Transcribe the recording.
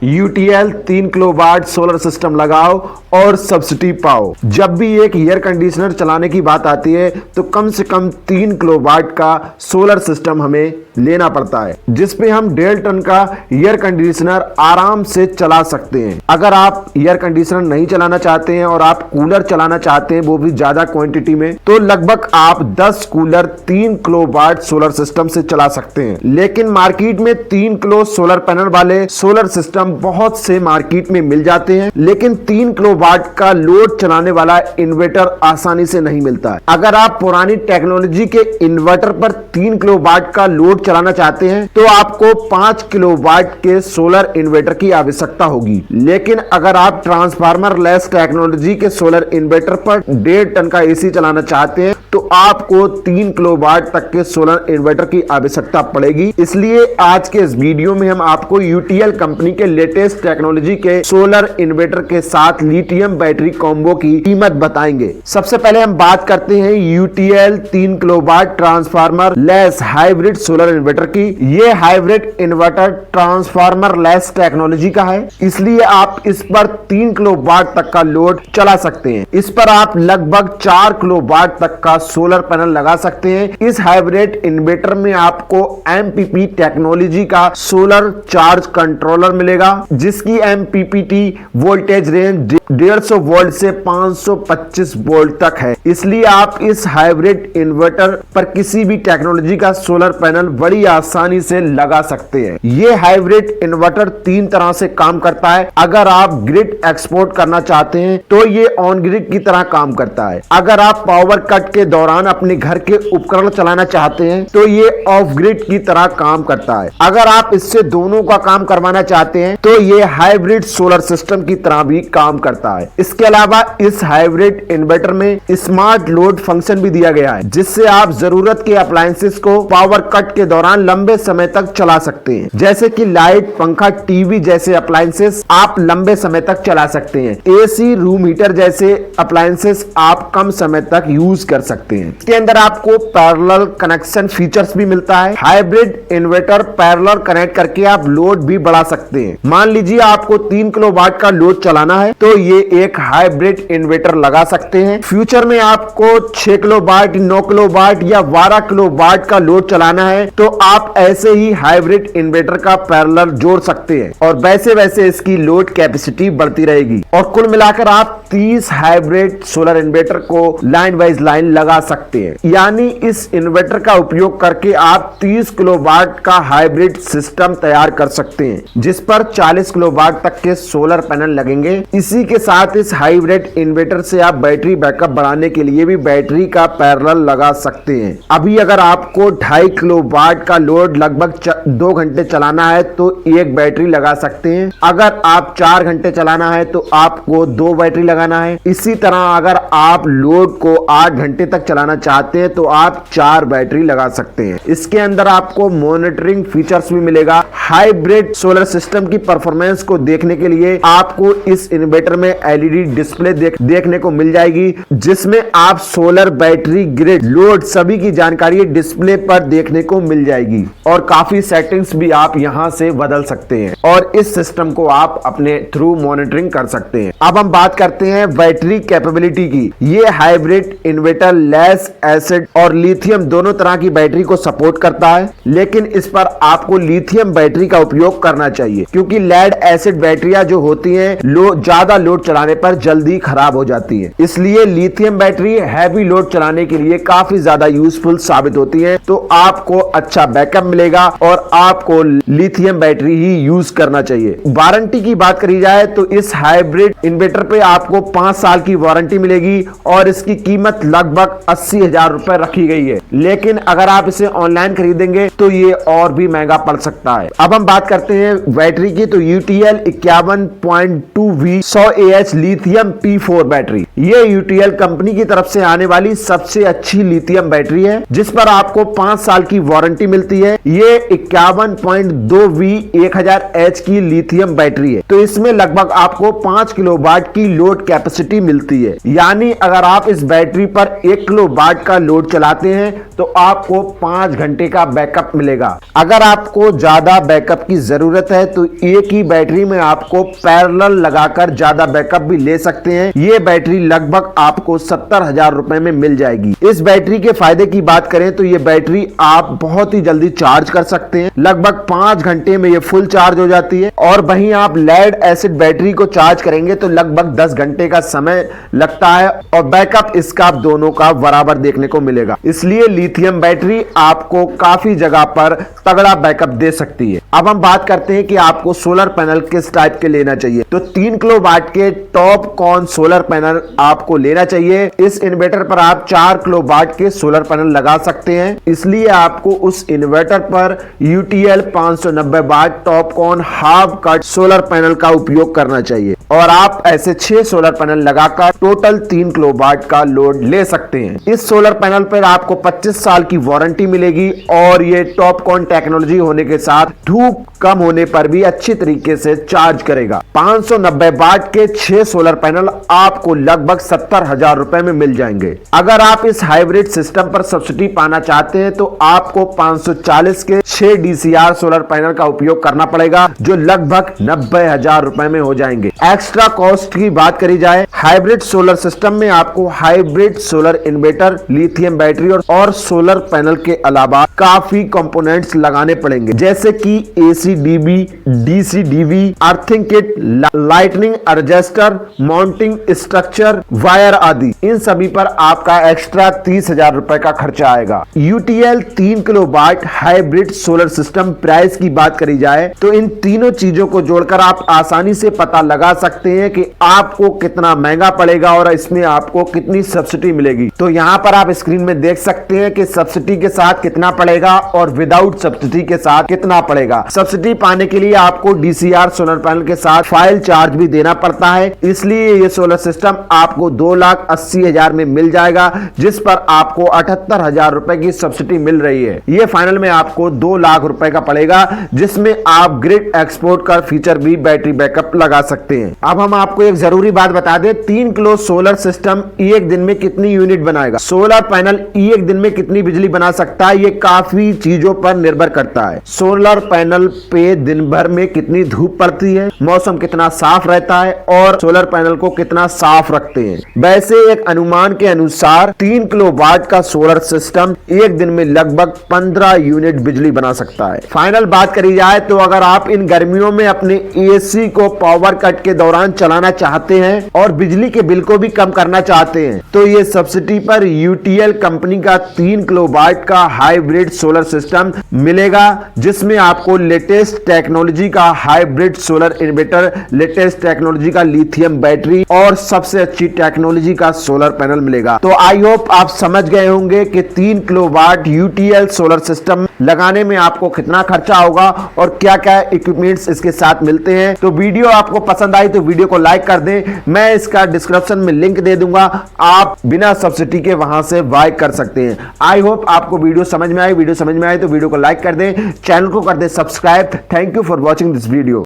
UTL 3 kilowatt solar system लगाओ और subsidy पाओ। जब भी एक एयर कंडीशनर चलाने की बात आती है तो कम से कम 3 किलोवाट का सोलर सिस्टम हमें लेना पड़ता है, जिसपे हम 1.5 टन का एयर कंडीशनर आराम से चला सकते हैं। अगर आप एयर कंडीशनर नहीं चलाना चाहते हैं और आप कूलर चलाना चाहते हैं, वो भी ज्यादा क्वांटिटी में, तो लगभग आप 10 कूलर 3 किलोवाट सोलर सिस्टम से चला सकते हैं। लेकिन मार्केट में 3 किलो सोलर पैनल वाले सोलर सिस्टम बहुत से मार्केट में मिल जाते हैं, लेकिन 3 किलोवाट का लोड चलाने वाला इन्वर्टर आसानी से नहीं मिलता है। अगर आप पुरानी टेक्नोलॉजी के इन्वर्टर पर 3 किलोवाट का लोड चलाना चाहते हैं तो आपको 5 किलोवाट के सोलर इन्वर्टर की आवश्यकता होगी। लेकिन अगर आप ट्रांसफार्मर लेस टेक्नोलॉजी के सोलर इन्वर्टर पर 1.5 टन का एसी चलाना चाहते हैं तो आपको 3 किलोवाट तक के सोलर इन्वर्टर की आवश्यकता पड़ेगी। इसलिए आज के इस वीडियो में हम आपको यूटीएल कंपनी के लेटेस्ट टेक्नोलॉजी के सोलर इन्वर्टर के साथ लिथियम बैटरी कॉम्बो की कीमत बताएंगे। सबसे पहले हम बात करते हैं UTL 3 kilowatt transformer less hybrid solar inverter की। ये hybrid inverter transformer less technology का है, इसलिए आप इस पर 3 किलोवाट तक का लोड चला सकते हैं। इस पर आप लगभग 4 किलोवाट तक का सोलर पैनल लगा सकते हैं। इस हाइब्रिड इन्वर्टर में आपको एमपीपी टेक्नोलॉजी का सोलर चार्ज कंट्रोलर मिलेगा, जिसकी एमपीपीटी वोल्टेज रेंज 150 वोल्ट से 525 वोल्ट तक है। इसलिए आप इस हाइब्रिड इन्वर्टर पर किसी भी टेक्नोलॉजी का सोलर पैनल बड़ी आसानी से लगा सकते हैं। ये हाइब्रिड इन्वर्टर 3 तरह से काम करता है। अगर आप ग्रिड एक्सपोर्ट करना चाहते हैं तो ये ऑन ग्रिड की तरह काम करता है। अगर आप पावर कट के दौरान अपने घर के उपकरण चलाना चाहते हैं तो ये ऑफ ग्रिड की तरह काम करता है। अगर आप इससे दोनों का काम करवाना चाहते हैं तो ये हाइब्रिड सोलर सिस्टम की तरह भी काम करता है। इसके अलावा इस हाइब्रिड इन्वर्टर में स्मार्ट लोड फंक्शन भी दिया गया है, जिससे आप जरूरत के अप्लायंसेस को पावर कट के दौरान लंबे समय तक चला सकते हैं। जैसे कि लाइट, पंखा, टीवी जैसे अप्लायंसेस आप लंबे समय तक चला सकते हैं। एसी, रूम हीटर जैसे अप्लायंसेस आप कम समय तक यूज कर सकते हैं। इसके अंदर आपको पैरेलल कनेक्शन फीचर्स भी मिलता है। हाइब्रिड इन्वर्टर पैरेलल कनेक्ट करके आप लोड भी बढ़ा सकते हैं। मान लीजिए आपको 3 किलोवाट का लोड चलाना है तो ये एक हाइब्रिड इन्वर्टर लगा सकते हैं। फ्यूचर में आपको 6 किलोवाट, 9 किलोवाट या 12 किलोवाट का लोड चलाना है तो आप ऐसे ही हाइब्रिड इन्वर्टर का पैरेलल जोड़ सकते हैं और वैसे वैसे इसकी लोड कैपेसिटी बढ़ती रहेगी। और कुल मिलाकर आप 30 हाइब्रिड सोलर इन्वर्टर को लाइन वाइज लाइन लगा सकते हैं। यानी इस इन्वर्टर का उपयोग करके आप 30 किलोवाट का हाइब्रिड सिस्टम तैयार कर सकते हैं, जिस पर 40 किलोवाट तक के सोलर पैनल लगेंगे। इसी के साथ इस हाइब्रिड इन्वर्टर से आप बैटरी बैकअप बढ़ाने के लिए भी बैटरी का पैरेलल लगा सकते हैं। अभी अगर आपको 2.5 किलोवाट का लोड लगभग 2 घंटे चलाना है तो एक बैटरी लगा सकते हैं। अगर आप 4 घंटे चलाना है तो आपको 2 बैटरी लगाना है। इसी तरह अगर आप लोड को 8 घंटे तक चलाना चाहते हैं तो आप 4 बैटरी लगा सकते हैं। इसके अंदर आपको मॉनिटरिंग फीचर्स भी मिलेगा। हाइब्रिड सोलर सिस्टम की परफॉर्मेंस को देखने के लिए आपको इस इन्वर्टर में एलईडी डिस्प्ले देखने को मिल जाएगी, जिसमें आप सोलर, बैटरी, ग्रिड, लोड सभी की जानकारी डिस्प्ले पर देखने को मिल जाएगी और काफी सेटिंग्स भी आप यहां से बदल सकते हैं और इस सिस्टम को आप अपने थ्रू मॉनिटरिंग कर सकते हैं। अब हम बात करते हैं बैटरी कैपेबिलिटी की। ये हाइब्रिड इन्वर्टर लेस एसिड और लिथियम दोनों तरह की बैटरी को सपोर्ट करता है, लेकिन इस पर आपको लिथियम बैटरी का उपयोग करना चाहिए, क्योंकि लेड एसिड बैटरियां जो होती हैं ज्यादा लोड चलाने पर जल्दी खराब हो जाती है। इसलिए लिथियम बैटरी हैवी लोड चलाने के लिए काफी ज्यादा यूजफुल साबित होती है। तो आपको अच्छा बैकअप मिलेगा और आपको लिथियम बैटरी ही यूज करना चाहिए। वारंटी की बात करी जाए तो इस हाइब्रिड इन्वर्टर पे आपको 5 साल की वारंटी मिलेगी और इसकी कीमत लगभग 80,000 रुपए रखी गई है। लेकिन अगर आप इसे ऑनलाइन खरीदेंगे तो ये और भी महंगा पड़ सकता है। अब हम बात करते हैं बैटरी की। तो UTL 51.2V 100Ah lithium P4 battery, ये यूटीएल कंपनी की तरफ से आने वाली सबसे अच्छी लिथियम बैटरी है, जिस पर आपको 5 साल की वारंटी मिलती है। ये 51.2V 1000H की लिथियम बैटरी है, तो इसमें लगभग आपको 5 किलोवाट की लोड कैपेसिटी मिलती है। यानी अगर आप इस बैटरी पर 1 किलोवाट का लोड चलाते हैं तो आपको 5 घंटे का बैकअप मिलेगा। अगर आपको ज्यादा बैकअप की जरूरत है तो एक ही बैटरी में आपको पैरेलल लगाकर ज्यादा बैकअप भी ले सकते हैं। ये बैटरी लगभग आपको 70,000 रुपए में मिल जाएगी। इस बैटरी के फायदे की बात करें तो ये बैटरी आप बहुत ही जल्दी चार्ज कर सकते हैं। लगभग 5 घंटे में ये फुल चार्ज हो जाती है। और वहीं आप लेड एसिड बैटरी को चार्ज करेंगे तो लगभग 10 घंटे का समय लगता है और बैकअप इसका दोनों का बराबर देखने को मिलेगा। इसलिए लिथियम बैटरी आपको काफी जगह पर तगड़ा बैकअप दे सकती है। अब हम बात करते हैं कि आपको सोलर पैनल किस टाइप के लेना चाहिए। तो 3 किलोवाट के टॉपकॉन सोलर पैनल आपको लेना चाहिए। इस इन्वर्टर पर आप 4 किलोवाट के सोलर पैनल लगा सकते हैं, इसलिए आपको उस इन्वर्टर पर UTL 590 watt TOPCon half cut solar panel का उपयोग करना चाहिए और आप ऐसे 6 सोलर पैनल लगाकर टोटल 3 किलोवाट का लोड ले सकते हैं। इस सोलर पैनल पर आपको 25 साल की वारंटी मिलेगी और ये टॉपकॉन टेक्नोलॉजी होने के साथ धूप कम होने पर भी अच्छी तरीके से चार्ज करेगा। 590 वाट के 6 सोलर पैनल आपको लगभग 70,000 रुपए में मिल जाएंगे। अगर आप इस हाइब्रिड सिस्टम पर सब्सिडी पाना चाहते हैं तो आपको 540 के 6 DCR सोलर पैनल का उपयोग करना पड़ेगा, जो लगभग 90,000 रुपए में हो जाएंगे। एक्स्ट्रा कॉस्ट की बात करी जाए, हाइब्रिड सोलर सिस्टम में आपको hybrid solar inverter, lithium battery और सोलर पैनल के अलावा काफी कंपोनेंट्स लगाने पड़ेंगे, जैसे कि ACDB, DCDB, earthing kit, lightning adjuster, mounting structure, wire आदि। इन सभी पर आपका एक्स्ट्रा 30,000 रुपए का खर्चा आएगा। UTL 3 kilowatt hybrid solar system price की बात करी जाए तो इन तीनों चीजों को जोड़कर आप आसानी से पता लगा सकते हैं कि आपको कितना महंगा पड़ेगा और इसमें आपको कितनी सब्सिडी मिलेगी। तो यहाँ पर आप स्क्रीन में देख सकते हैं कि सब्सिडी के साथ कितना पड़ेगा और विदाउट सब्सिडी के साथ कितना पड़ेगा। सब्सिडी पाने के लिए आपको DCR सोलर पैनल के साथ फाइल चार्ज भी देना पड़ता है, इसलिए ये सोलर सिस्टम आपको 2,80,000 में मिल जाएगा, जिस पर आपको 78,000 रुपए की सब्सिडी मिल रही है। ये फाइनल में आपको 2 लाख रुपए का पड़ेगा, जिसमें आप ग्रिड एक्सपोर्ट का फीचर भी बैटरी बैकअप लगा सकते हैं। अब हम आपको एक जरूरी बात बता दें, 3 किलो सोलर सिस्टम एक दिन में कितनी यूनिट बनाएगा। सोलर पैनल एक दिन में कितनी बिजली बना सकता है, ये काफी चीजों पर निर्भर करता है। सोलर पैनल पे दिन भर में कितनी धूप पड़ती है, मौसम कितना साफ रहता है और सोलर पैनल को कितना साफ रखते हैं। वैसे एक अनुमान के अनुसार 3 किलोवाट का सोलर सिस्टम एक दिन में लगभग 15 यूनिट बिजली बना सकता है। फाइनल बात करी जाए तो अगर आप इन गर्मियों में अपने AC को पावर कट के दौरान चलाना चाहते हैं और बिजली के बिल को भी कम करना चाहते हैं तो ये सब्सिडी पर UTL कंपनी का 3 किलोवाट का हाइब्रिड सोलर सिस्टम मिलेगा, जिसमें आपको लेटेस्ट टेक्नोलॉजी का hybrid solar inverter, latest technology का लिथियम बैटरी और सबसे अच्छी टेक्नोलॉजी का सोलर पैनल मिलेगा। तो आई होप आप समझ गए होंगे कि 3 किलोवाट UTL सोलर सिस्टम लगाने में आपको कितना खर्चा होगा और क्या क्या इक्विपमेंट्स इसके साथ मिलते हैं। तो वीडियो आपको पसंद आई तो वीडियो को लाइक कर दें, मैं इसका डिस्क्रिप्शन में लिंक दे दूंगा, आप बिना सब्सिडी के वहां से बाय कर सकते हैं। आई होप आपको वीडियो समझ में आई। वीडियो समझ में आए तो वीडियो को लाइक कर दें, चैनल को कर दें subscribe. Thank you for watching this video.